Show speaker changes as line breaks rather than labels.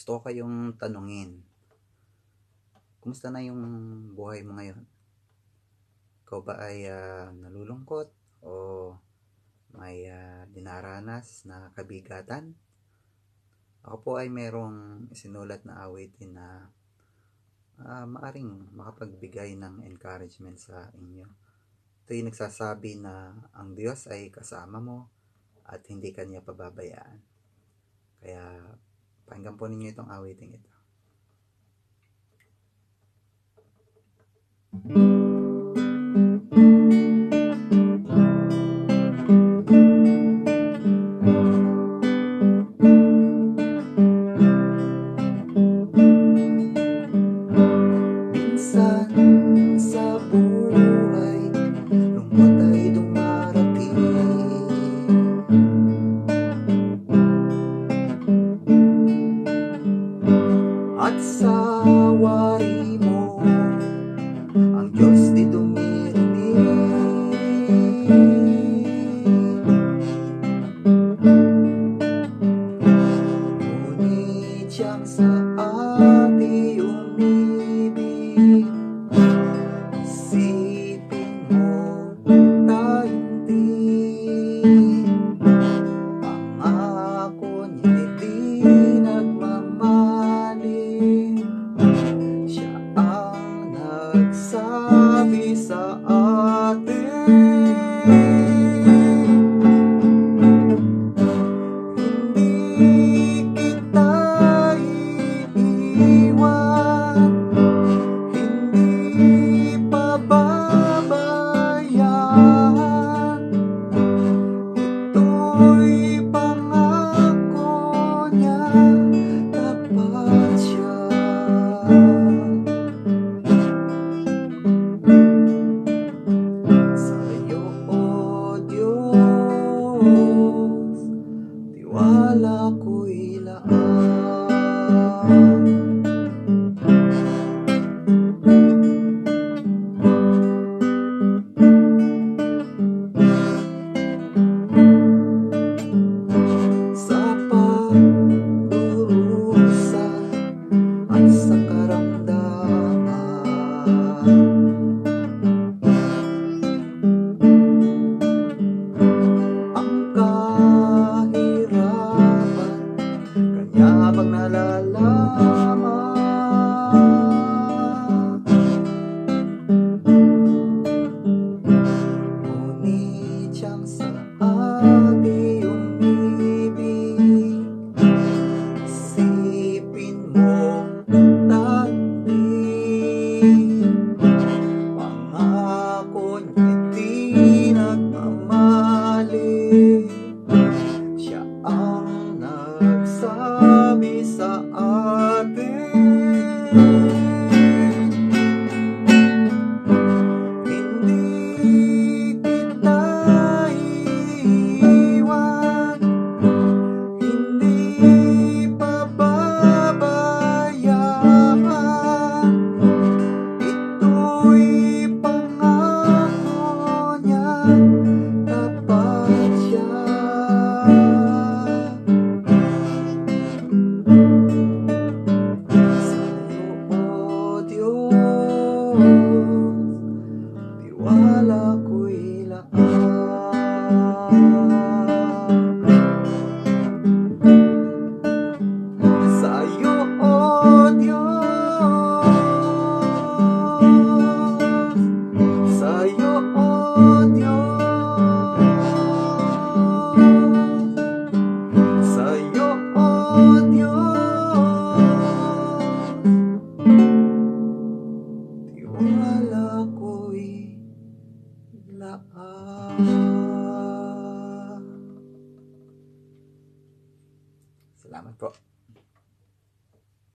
Gusto ko kayong tanungin, kumusta na yung buhay mo ngayon? Ikaw ba ay nalulungkot o may dinaranas na kabigatan? Ako po ay merong sinulat na awitin na maaring makapagbigay ng encouragement sa inyo. Ito'y nagsasabi na ang Diyos ay kasama mo at hindi kanya pababayaan. Kaya pakinggan po ninyo itong awiting ito. Minsan sa buhay, lungkot ay dumarating, at sa wari mo ang Diyos di dumirinig. Ngunit siyang sa ati umibig, isipin mo tayong pangako niya di nagmamaling. Siya ang nagsabi sa atin, hindi kita iiwan, hindi pababayaan. Ito'y pangako niya, tapat siya. Sa'yo, O Diyos, tiwala ko'y laan. Sa pagdurusa at sa karamdaman, ang kahirapan kanya bang nalalaman. Ngunit siyang sa ati umibig, isipin mo taglib, pangako niya di nagmamaling. Siya ang nagsabi sa atin, hindi kita iiwan, hindi pababayaan. Ito'y pangako niya, tapat siya. Sa'yo, O Diyos, tiwala ko'y laan. Sa'yo, O Diyos, sa'yo, O Diyos, sa'yo, O Diyos, tiwala ko'y laan. Salamat po.